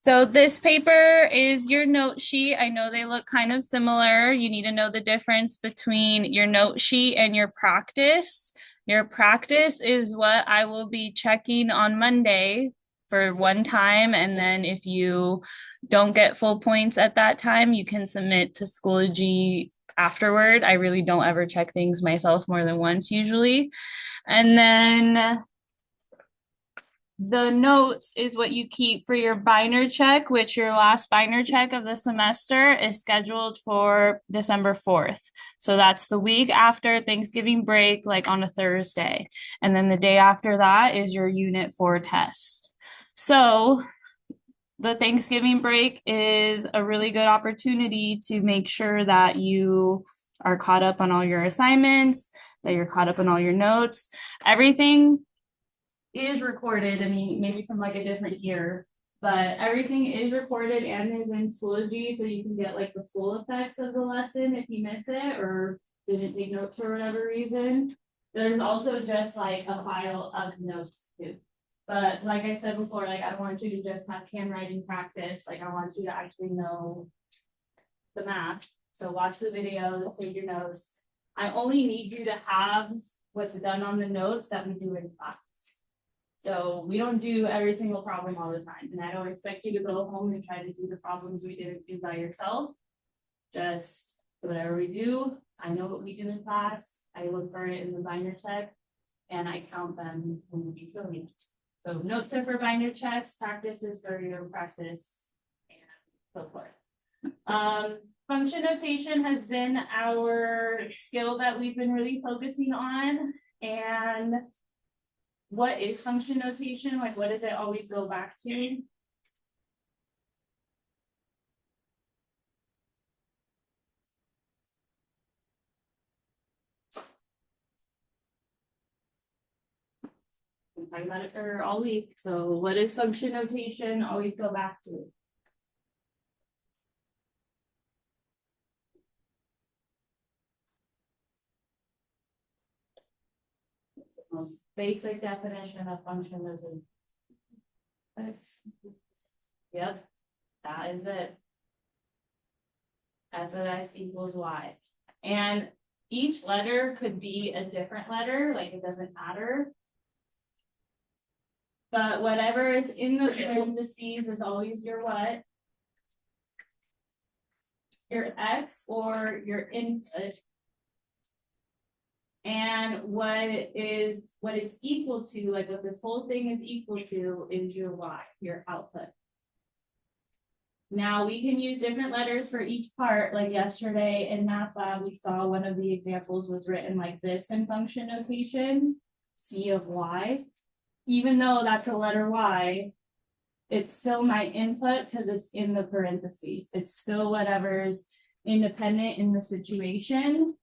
So this paper is your note sheet. I know they look kind of similar. You need to know the difference between your note sheet and your practice. Your practice is what I will be checking on Monday for one time. And then if you don't get full points at that time, you can submit to Schoology afterward. I really don't ever check things myself more than once usually. And then the notes is what you keep for your binder check, which your last binder check of the semester is scheduled for December 4th. So that's the week after Thanksgiving break, like on a Thursday. And then the day after that is your Unit 4 test. So the Thanksgiving break is a really good opportunity to make sure that you are caught up on all your assignments, that you're caught up on all your notes. Everything is recorded. I mean, maybe from like a different year, but everything is recorded and is in Schoology, so you can get like the full effects of the lesson if you miss it or didn't take notes for whatever reason. There's also just like a file of notes too. But like I said before, like I don't want you to just have handwriting practice. Like I want you to actually know the math. So watch the videos, take your notes. I only need you to have what's done on the notes that we do in class. So we don't do every single problem all the time. And I don't expect you to go home and try to do the problems we didn't do by yourself. Just whatever we do, I know what we do in class. I look for it in the binder check and I count them when we fill it. So notes are for binder checks, practice is for your practice, and so forth. Function notation has been our skill that we've been really focusing on. And what is function notation? Like, what does it always go back to? I'm talking about it for all week. So what is function notation always go back to? Most basic definition of function notation. Yep, that is it. F of x equals y. And each letter could be a different letter, like it doesn't matter. But whatever is in the parentheses is always your what? Your x or your input. And what it's equal to, like what this whole thing is equal to, is your y, your output. Now we can use different letters for each part. Like yesterday in math lab, we saw one of the examples was written like this in function notation, C of y. Even though that's a letter y, it's still my input because it's in the parentheses. It's still whatever's independent in the situation.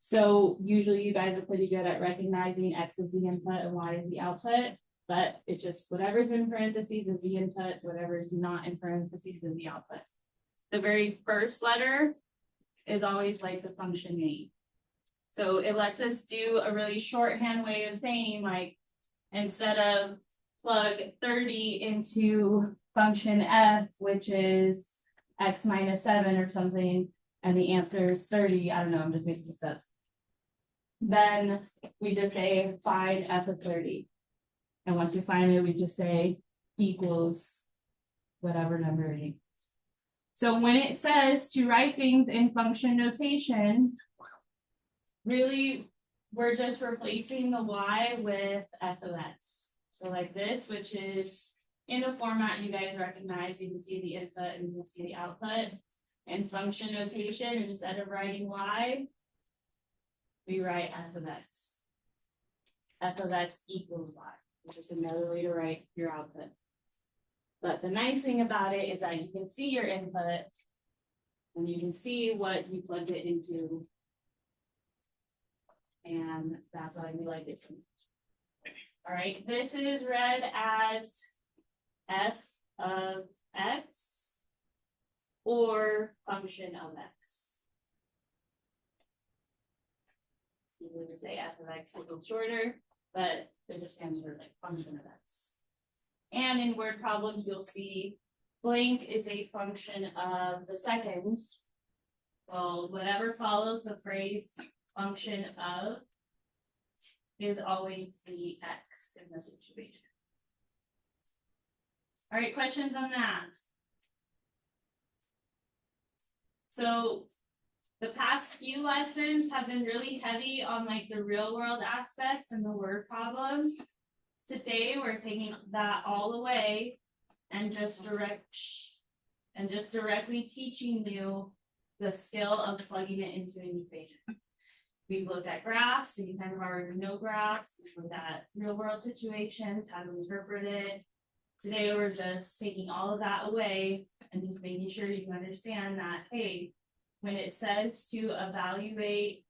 So usually you guys are pretty good at recognizing x is the input and y is the output, but it's just whatever's in parentheses is the input, whatever's not in parentheses is the output. The very first letter is always like the function name. So it lets us do a really shorthand way of saying, like, instead of plug 30 into function f, which is x minus 7 or something, and the answer is 30, I don't know, I'm just making this up. Then we just say find f of 30. And once we find it, we just say equals whatever number it is. So when it says to write things in function notation, really, we're just replacing the y with f of x. So like this, which is in a format you guys recognize, you can see the input and you can see the output. In function notation, instead of writing y, we write f of x. F of x equals y, which is another way to write your output. But the nice thing about it is that you can see your input and you can see what you plugged it into. And that's why we like it so much. All right, this is read as f of x or function of x. You would say f of x a little shorter, but it just stands for like function of x. And in word problems, you'll see blank is a function of the seconds. Well, whatever follows the phrase function of is always the x in the situation. All right, questions on that? So the past few lessons have been really heavy on like the real world aspects and the word problems. Today we're taking that all away and just directly teaching you the skill of plugging it into an equation. We've looked at graphs, so you kind of already know graphs. We've looked at real world situations, how to interpret it. Today we're just taking all of that away and just making sure you understand that, hey, when it says to evaluate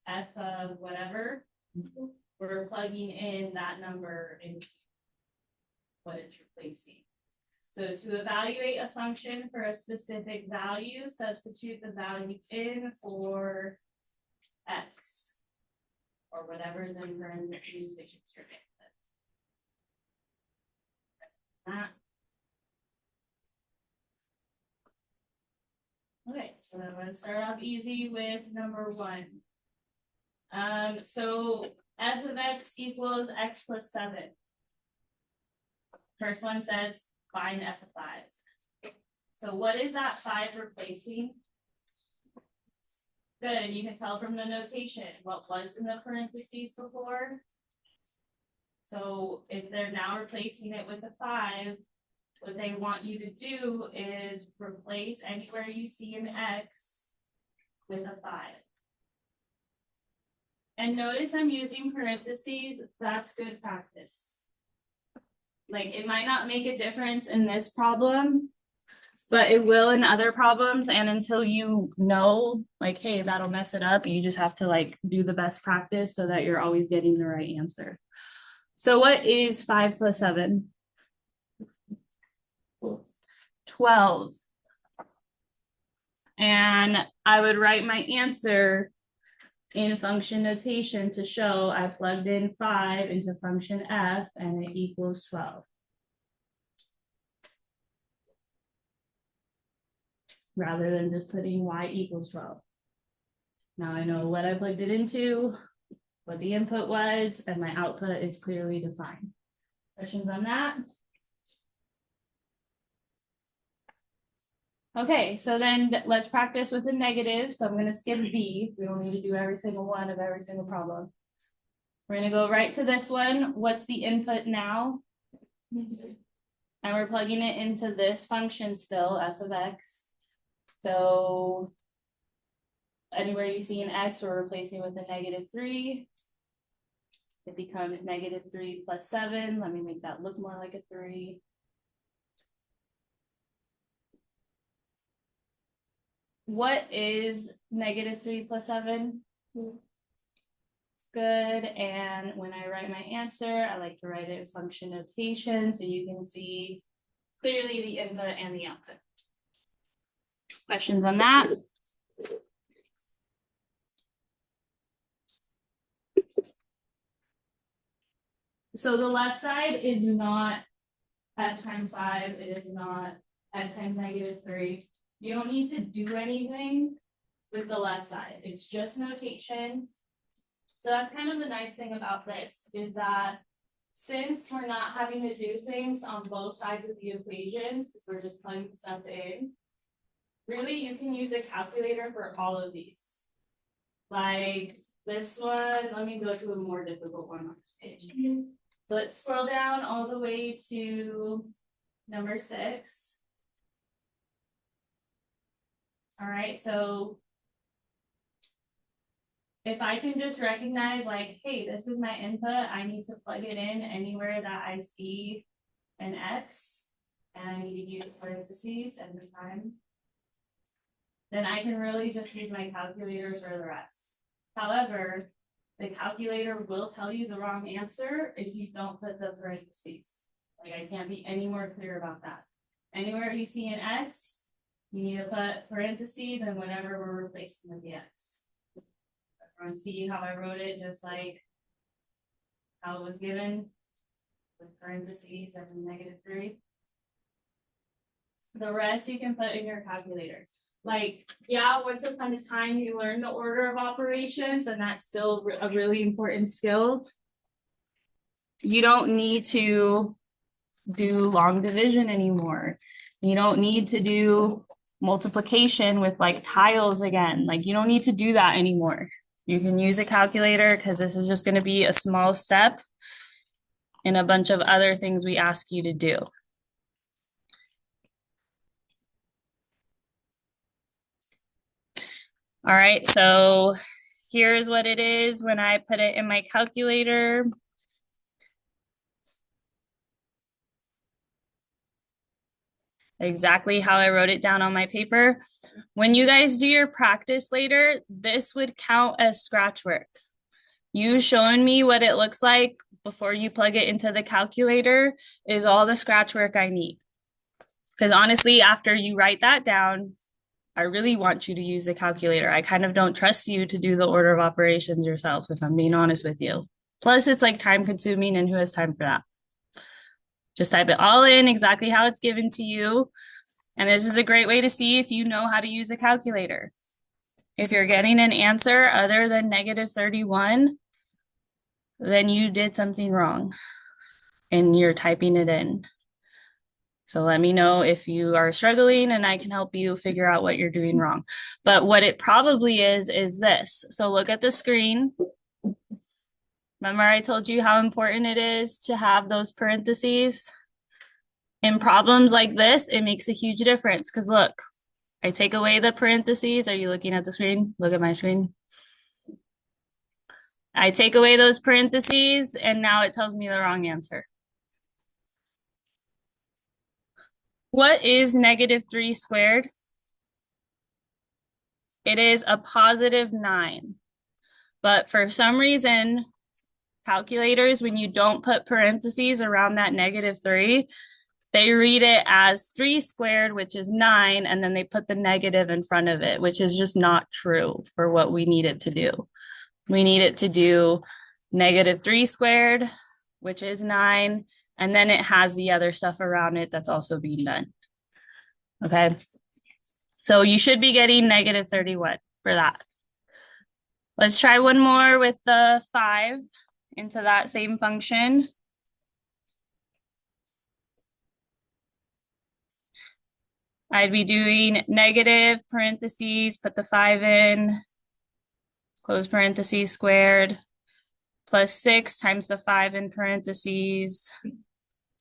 f of whatever, we're plugging in that number into what it's replacing. So to evaluate a function for a specific value, substitute the value in for x, or whatever is in parentheses that you that. Okay, so I'm going to start off easy with number 1. So f of x equals x plus 7. First one says find f of 5. So what is that 5 replacing? Good, you can tell from the notation what was in the parentheses before. So if they're now replacing it with a 5, what they want you to do is replace anywhere you see an x with a 5. And notice I'm using parentheses. That's good practice. Like, it might not make a difference in this problem, but it will in other problems. And until you know, like, hey, that'll mess it up, you just have to like do the best practice so that you're always getting the right answer. So what is 5 plus 7? 12. And I would write my answer in function notation to show I plugged in 5 into function f and it equals 12. Rather than just putting y equals 12. Now I know what I plugged it into, what the input was, and my output is clearly defined. Questions on that? Okay, so then let's practice with the negative. So I'm going to skip B. We don't need to do every single one of every single problem. We're going to go right to this one. What's the input now? And we're plugging it into this function still, f of x. So anywhere you see an x, we're replacing with a -3. It becomes -3 plus 7. Let me make that look more like a 3. What is -3 plus 7? Good. And when I write my answer, I like to write it in function notation so you can see clearly the input and the output. Questions on that? So the left side is not f times 5. It is not f times -3. You don't need to do anything with the left side. It's just notation. So that's kind of the nice thing about this is that since we're not having to do things on both sides of the equations, because we're just plugging stuff in, really you can use a calculator for all of these. Like this one, let me go to a more difficult one on this page. So let's scroll down all the way to number 6. All right, so if I can just recognize like, hey, this is my input, I need to plug it in anywhere that I see an x, and I need to use parentheses every time, then I can really just use my calculator for the rest. However, the calculator will tell you the wrong answer if you don't put the parentheses. Like, I can't be any more clear about that. Anywhere you see an x, you need to put parentheses and whatever we're replacing with the x. Everyone see how I wrote it, just like how it was given with parentheses and -3. The rest you can put in your calculator. Like, yeah, once upon a time you learned the order of operations, and that's still a really important skill. You don't need to do long division anymore. You don't need to do multiplication with like tiles again. Like, you don't need to do that anymore. You can use a calculator because this is just going to be a small step in a bunch of other things we ask you to do. All right, so here's what it is when I put it in my calculator. Exactly how I wrote it down on my paper. When you guys do your practice later, this would count as scratch work. You showing me what it looks like before you plug it into the calculator is all the scratch work I need. Because honestly, after you write that down, I really want you to use the calculator. I kind of don't trust you to do the order of operations yourself, if I'm being honest with you. Plus, it's like time consuming, and who has time for that? Just type it all in exactly how it's given to you. And this is a great way to see if you know how to use a calculator. If you're getting an answer other than negative 31, then you did something wrong and you're typing it in. So let me know if you are struggling and I can help you figure out what you're doing wrong. But what it probably is this. So look at the screen. Remember I told you how important it is to have those parentheses? In problems like this, it makes a huge difference because look, I take away the parentheses. Are you looking at the screen? Look at my screen. I take away those parentheses and now it tells me the wrong answer. What is negative 3 squared? It is a positive 9. But for some reason, calculators, when you don't put parentheses around that negative 3, they read it as 3 squared, which is 9, and then they put the negative in front of it, which is just not true for what we need it to do. We need it to do negative 3 squared, which is 9, and then it has the other stuff around it that's also being done. Okay, so you should be getting negative 31 for that. Let's try one more with the 5 into that same function. I'd be doing negative parentheses, put the 5 in, close parentheses squared, plus 6 times the 5 in parentheses,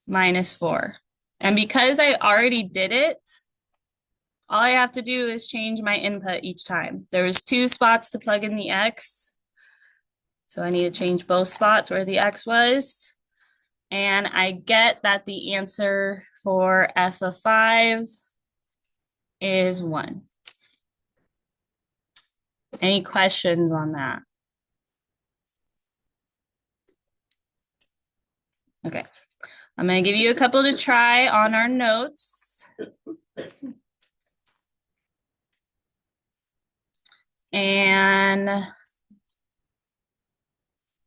minus 4. And because I already did it, all I have to do is change my input each time. There was 2 spots to plug in the x. So I need to change both spots where the x was. And I get that the answer for f of 5 is 1. Any questions on that? Okay. I'm going to give you a couple to try on our notes. And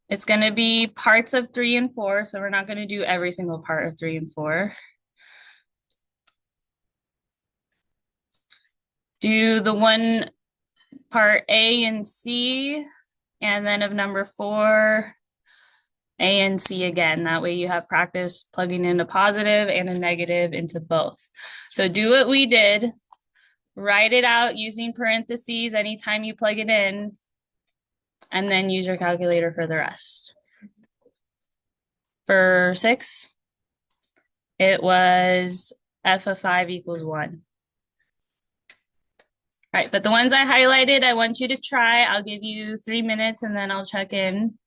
it's going to be parts of 3 and 4. So we're not going to do every single part of 3 and 4. Do the one part A and C, and then of number 4, A and C again. That way you have practice plugging in a positive and a negative into both. So do what we did. Write it out using parentheses anytime you plug it in, and then use your calculator for the rest. For 6, it was f of 5 equals 1. All right, but the ones I highlighted, I want you to try. I'll give you 3 minutes and then I'll check in.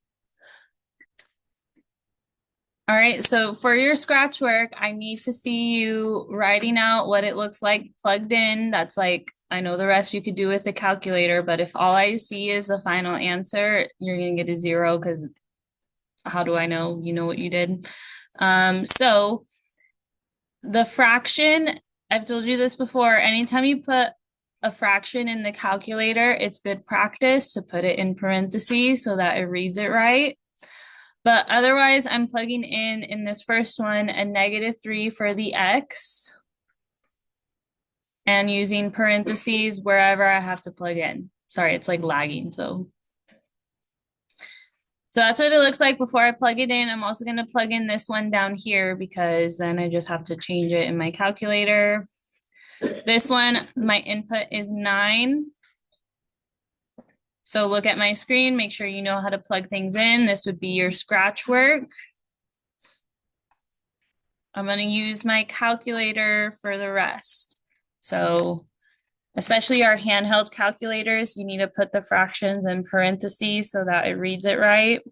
All right, so for your scratch work, I need to see you writing out what it looks like plugged in. That's like, I know the rest you could do with the calculator, but if all I see is the final answer, you're gonna get a 0 because how do I know you know what you did? So the fraction, I've told you this before, anytime you put a fraction in the calculator, it's good practice to put it in parentheses so that it reads it right. But otherwise, I'm plugging in this first one, a negative 3 for the x. and using parentheses wherever I have to plug in. Sorry, it's like lagging, so that's what it looks like before I plug it in. I'm also going to plug in this one down here because then I just have to change it in my calculator. This one, my input is 9. So look at my screen, make sure you know how to plug things in. This would be your scratch work. I'm going to use my calculator for the rest. So especially our handheld calculators, you need to put the fractions in parentheses so that it reads it right.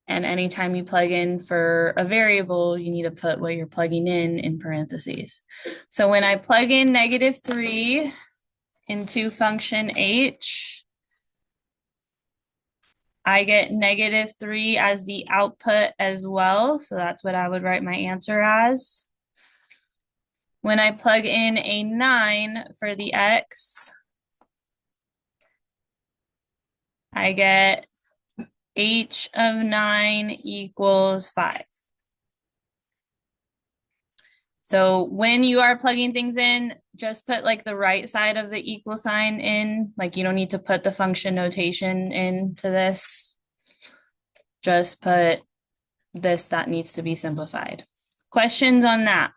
And anytime you plug in for a variable, you need to put what you're plugging in parentheses. So when I plug in -3 into function h, I get -3 as the output as well. So that's what I would write my answer as. When I plug in a 9 for the x, I get h of 9 equals 5. So when you are plugging things in, just put like the right side of the equal sign in. Like you don't need to put the function notation into this. Just put this that needs to be simplified. Questions on that?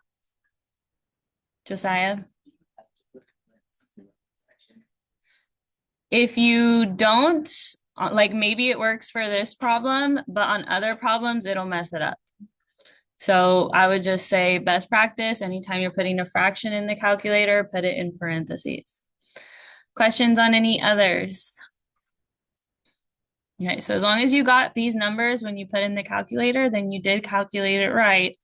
Josiah? If you don't, like maybe it works for this problem, but on other problems, it'll mess it up. So I would just say best practice, anytime you're putting a fraction in the calculator, put it in parentheses. Questions on any others? Okay, so as long as you got these numbers when you put in the calculator, then you did calculate it right.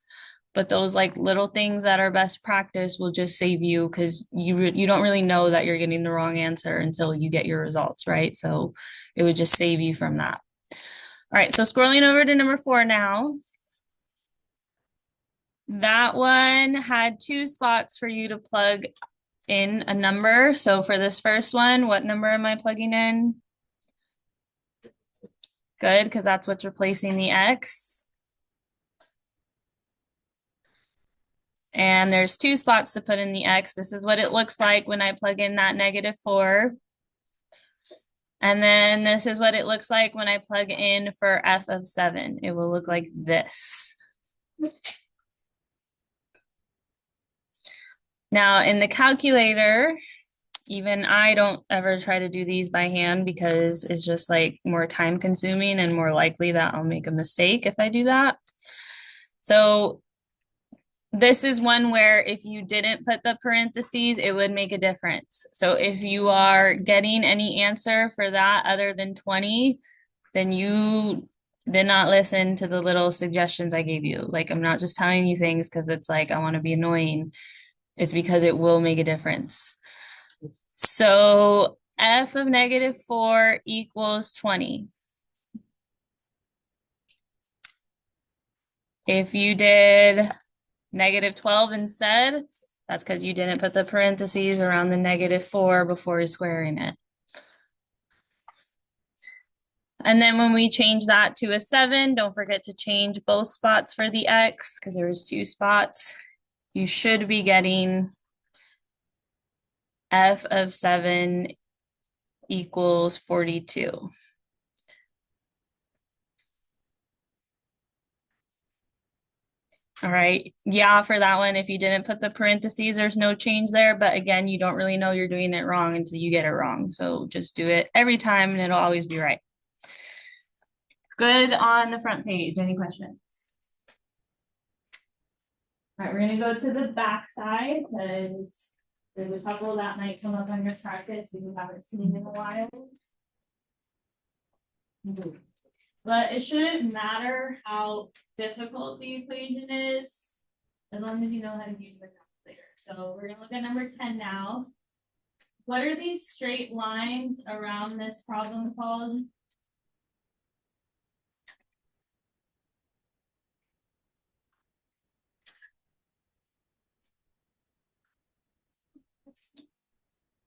But those like little things that are best practice will just save you because you don't really know that you're getting the wrong answer until you get your results, right? So it would just save you from that. All right, so scrolling over to number 4 now. That one had 2 spots for you to plug in a number. So for this first one, what number am I plugging in? Good, because that's what's replacing the x. And there's 2 spots to put in the x. This is what it looks like when I plug in that -4. And then this is what it looks like when I plug in for f of 7. It will look like this. Now in the calculator, even I don't ever try to do these by hand because it's just like more time consuming and more likely that I'll make a mistake if I do that. So this is one where if you didn't put the parentheses, it would make a difference. So if you are getting any answer for that other than 20, then you did not listen to the little suggestions I gave you. Like, I'm not just telling you things because it's like I want to be annoying. It's because it will make a difference. So f of -4 equals 20. If you did -12 instead, that's because you didn't put the parentheses around the -4 before squaring it. And then when we change that to a 7, don't forget to change both spots for the x because there was 2 spots. You should be getting f of 7 equals 42. All right. Yeah, for that one, if you didn't put the parentheses, there's no change there. But again, you don't really know you're doing it wrong until you get it wrong. So just do it every time and it'll always be right. Good on the front page. Any questions? All right, we're going to go to the back side because there's a couple that might come up on your practice that you haven't seen in a while. But it shouldn't matter how difficult the equation is, as long as you know how to use the calculator. So we're gonna look at number 10 now. What are these straight lines around this problem called?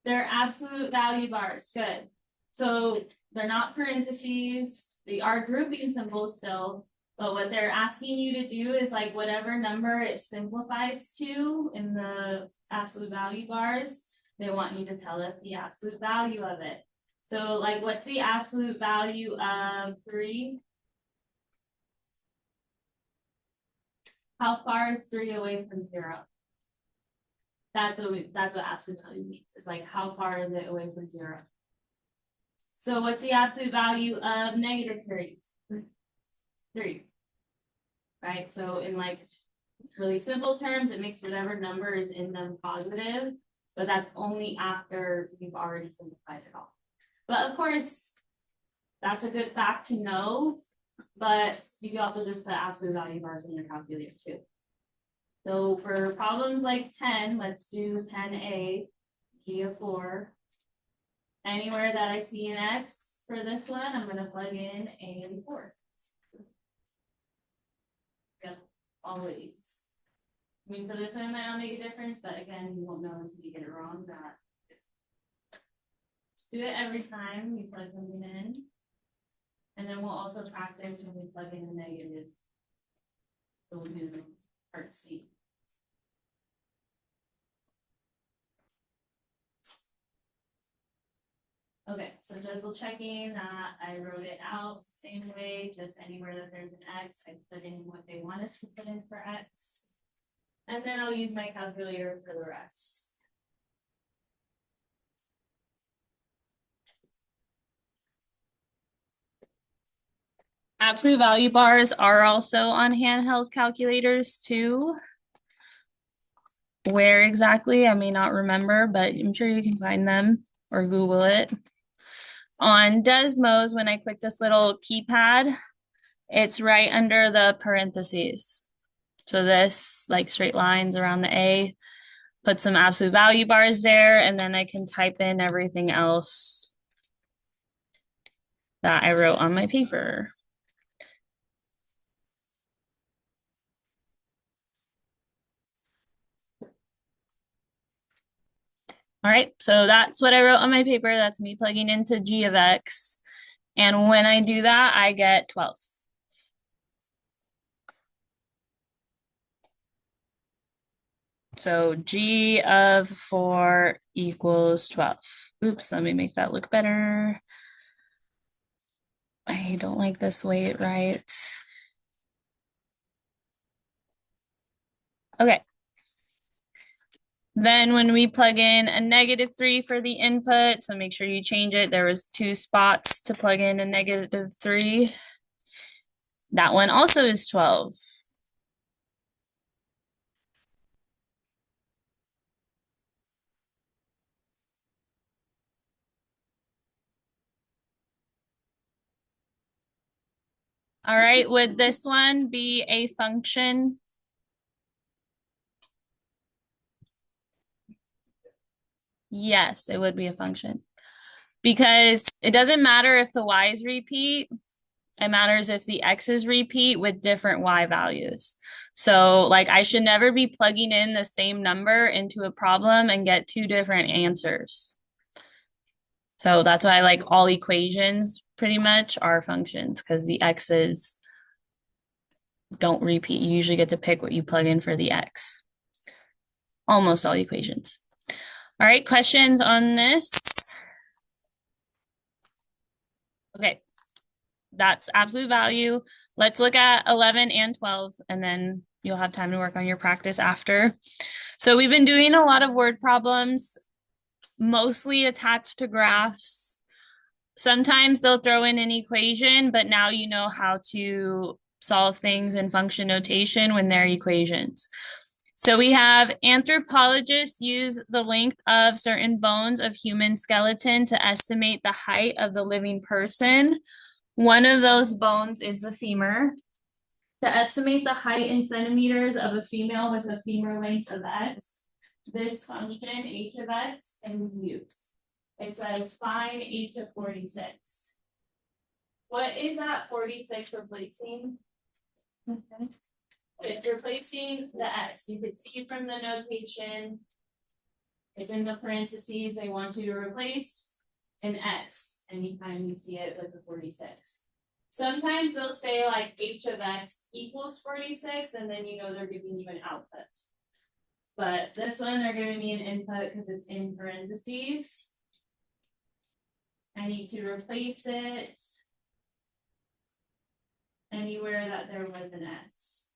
They're absolute value bars. Good. So they're not parentheses. They are grouping symbols still, But what they're asking you to do is like whatever number it simplifies to in the absolute value bars, they want you to tell us the absolute value of it. So like, what's the absolute value of 3? How far is 3 away from 0? That's what absolute value means. It's like, how far is it away from 0? So what's the absolute value of -3? 3. Right? So in like really simple terms, it makes whatever number is in them positive, but that's only after you've already simplified it all. But of course, that's a good fact to know, but you can also just put absolute value bars in your calculator too. So for problems like 10, let's do 10a, g of 4. Anywhere that I see an x for this one, I'm going to plug in a and 4. Yep, always. I mean, for this one, it might not make a difference, but again, you won't know until you get it wrong. Just do it every time you plug something in. And then we'll also practice when we plug in the negative. So we'll do part C. Okay, so double checking that I wrote it out the same way, just anywhere that there's an X, I put in what they want us to put in for X. And then I'll use my calculator for the rest. Absolute value bars are also on handheld calculators too. Where exactly, I may not remember, but I'm sure you can find them or Google it. On Desmos, when I click this little keypad, it's right under the parentheses. So this, like straight lines around the A, put some absolute value bars there, and then I can type in everything else that I wrote on my paper. All right, so that's what I wrote on my paper. That's me plugging into g of x. And when I do that, I get 12. So g of 4 equals 12. Oops, let me make that look better. I don't like this weight, right? Okay. Then when we plug in a -3 for the input, so make sure you change it. There was 2 spots to plug in a -3. That one also is 12. All right, would this one be a function? Yes, it would be a function. Because it doesn't matter if the y's repeat, it matters if the x's repeat with different y values. So like I should never be plugging in the same number into a problem and get 2 different answers. So that's why like all equations pretty much are functions because the x's don't repeat. You usually get to pick what you plug in for the x. Almost all equations. All right, questions on this? Okay, that's absolute value. Let's look at 11 and 12, and then you'll have time to work on your practice after. So we've been doing a lot of word problems, mostly attached to graphs. Sometimes they'll throw in an equation, but now you know how to solve things in function notation when they're equations. So we have anthropologists use the length of certain bones of human skeleton to estimate the height of the living person. One of those bones is the femur. To estimate the height in centimeters of a female with a femur length of x, this function h of x can be used. It says find h of 46. What is that 46 replacing? Okay. It's replacing the x. You could see from the notation, it's in the parentheses. They want you to replace an x anytime you see it with the 46. Sometimes they'll say like h of x equals 46, and then you know they're giving you an output. But this one, they're giving me an input because it's in parentheses. I need to replace it anywhere that there was an x.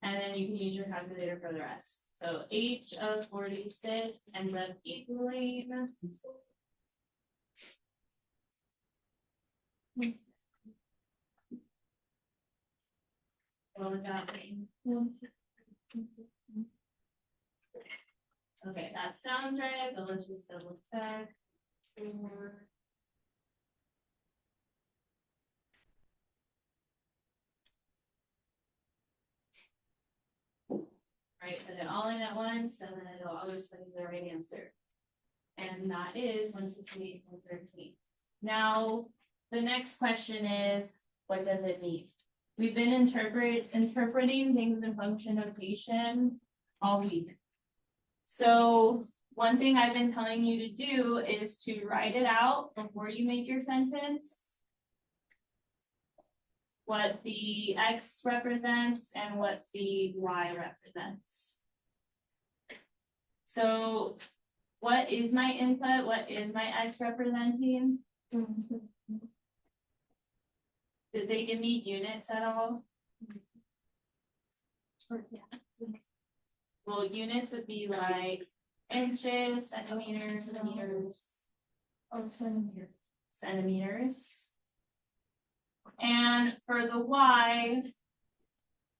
And then you can use your calculator for the rest. So h of 46 ends up equaling. What would that be? Okay, that sounds right, but let's just double check. Right, put it all in at once, and then it'll always tell you the right answer. And that is 168.13. Now, the next question is, what does it mean? We've been interpreting things in function notation all week. So one thing I've been telling you to do is to write it out before you make your sentence, what the x represents and what the y represents. So what is my input? What is my x representing? Did they give me units at all? Well, units would be like inches, centimeters, meters. Oh, centimeters. And for the y,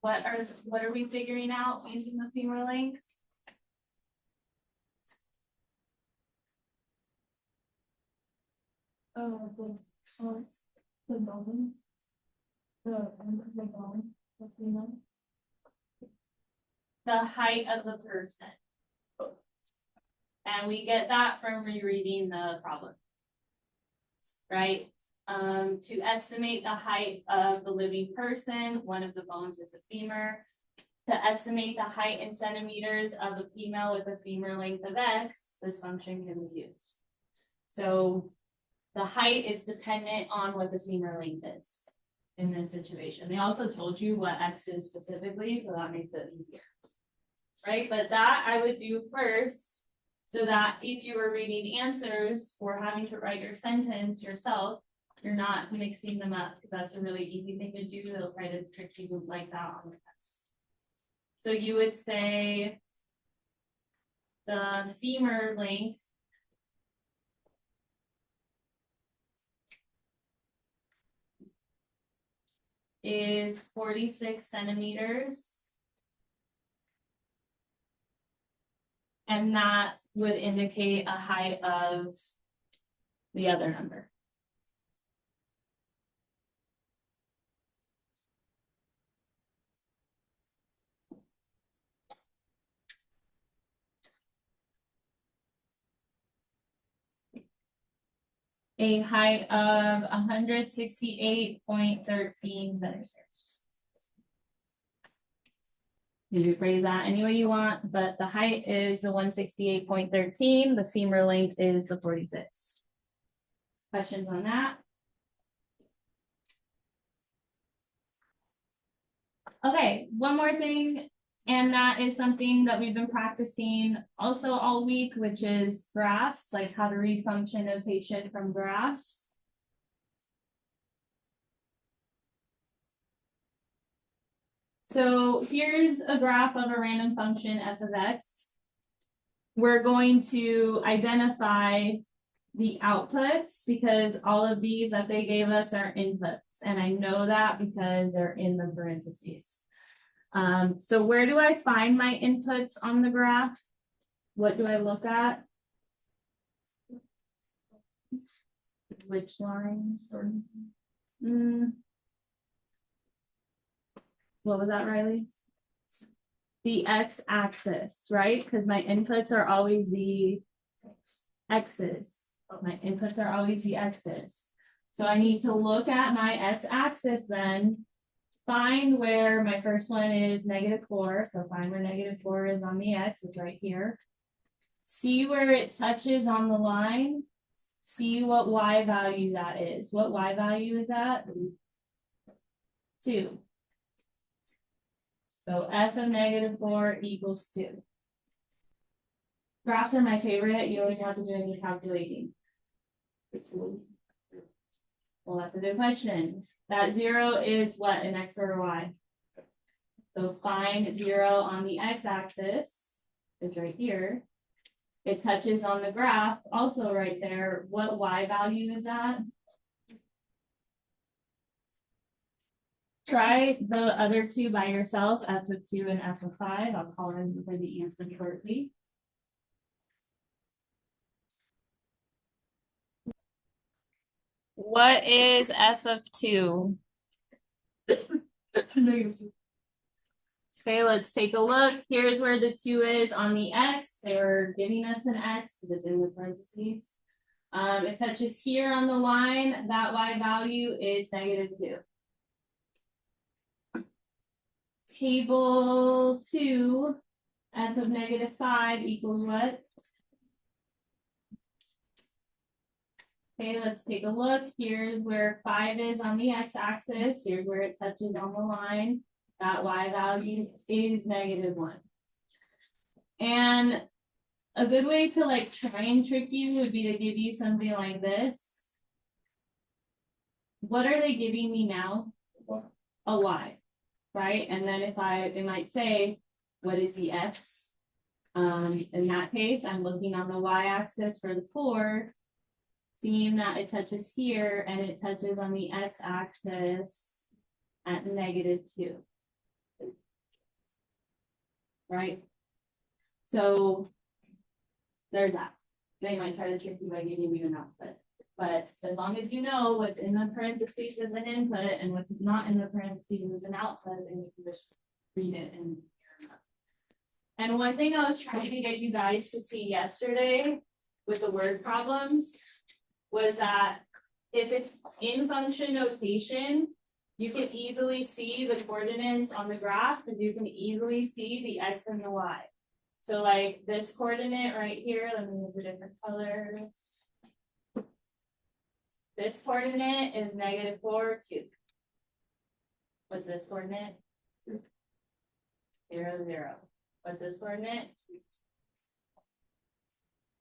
what are we figuring out using the femur length? Oh, the bones. The height of the person. And we get that from rereading the problem. Right? To estimate the height of the living person, one of the bones is the femur. To estimate the height in centimeters of a female with a femur length of x, this function can be used. So the height is dependent on what the femur length is in this situation. They also told you what x is specifically, so that makes it easier. Right, but that I would do first, so that if you were reading answers or having to write your sentence yourself, you're not mixing them up, because that's a really easy thing to do. They'll try to trick you like that on the test. So you would say the femur length is 46 centimeters. And that would indicate a height of the other number. A height of 168.13 centimeters. You could phrase that any way you want, but the height is the 168.13, the femur length is the 46. Questions on that? Okay, one more thing, and that is something that we've been practicing also all week, which is graphs, like how to read function notation from graphs. So here's a graph of a random function f of x. We're going to identify the outputs because all of these that they gave us are inputs. And I know that because they're in the parentheses. So where do I find my inputs on the graph? What do I look at? Which lines? What was that, Riley? The x-axis, right? Because my inputs are always the x's. My inputs are always the x's. So I need to look at my x-axis then, find where my first one is -4. So find where -4 is on the x, it's right here. See where it touches on the line. See what y value that is. What y value is that? 2. So f of -4 equals 2. Graphs are my favorite. You don't have to do any calculating. Well, that's a good question. That 0 is what in x or y? So find 0 on the x-axis. It's right here. It touches on the graph, also right there. What y value is that? Try the other two by yourself, f of 2 and f of 5. I'll call in for the answer shortly. What is f of 2? Okay, let's take a look. Here's where the 2 is on the x. They're giving us an x because it's in the parentheses. It touches here on the line. That y value is -2. Table 2, f of -5 equals what? Okay, let's take a look. Here's where 5 is on the x-axis. Here's where it touches on the line. That y value is -1. And a good way to like try and trick you would be to give you something like this. What are they giving me now? A y, right? And then if it might say, what is the x? In that case, I'm looking on the y-axis for the 4, seeing that it touches here and it touches on the x-axis at -2. Right? So there's that. They might try to trick you by giving you an output. But as long as you know what's in the parentheses as an input and what's not in the parentheses as an output, then you can just read it and one thing I was trying to get you guys to see yesterday with the word problems was that if it's in function notation, you can easily see the coordinates on the graph because you can easily see the x and the y. So like this coordinate right here, let me use a different color. This coordinate is -4, 2. What's this coordinate? 0, 0. What's this coordinate?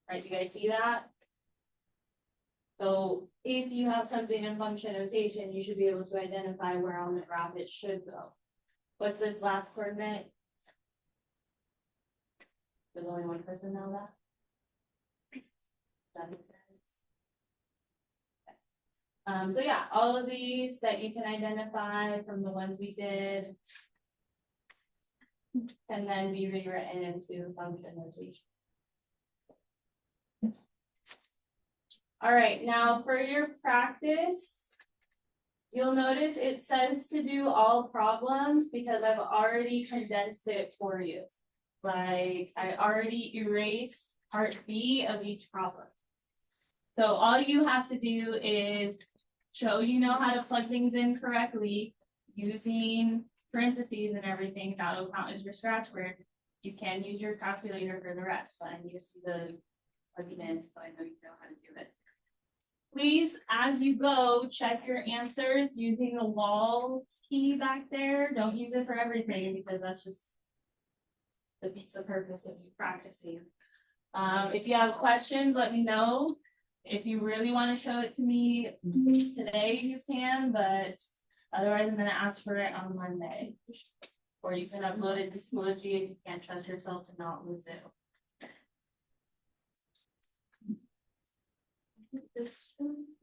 Right, you guys see that? So if you have something in function notation, you should be able to identify where on the graph it should go. What's this last coordinate? Does only one person know that? That makes sense. So yeah, all of these that you can identify from the ones we did can then be rewritten into function notation. All right, now for your practice, you'll notice it says to do all problems because I've already condensed it for you. Like I already erased part B of each problem. So all you have to do is show you know how to plug things in correctly using parentheses and everything. That'll count as your scratch word. You can use your calculator for the rest, but I need to see the plugging in so I know you know how to do it. Please, as you go, check your answers using the wall key back there. Don't use it for everything because that's just defeats the purpose of you practicing. If you have questions, let me know. If you really want to show it to me today, you can, but otherwise I'm going to ask for it on Monday. Or you can upload it to Schoology if you can't trust yourself to not lose it. This one.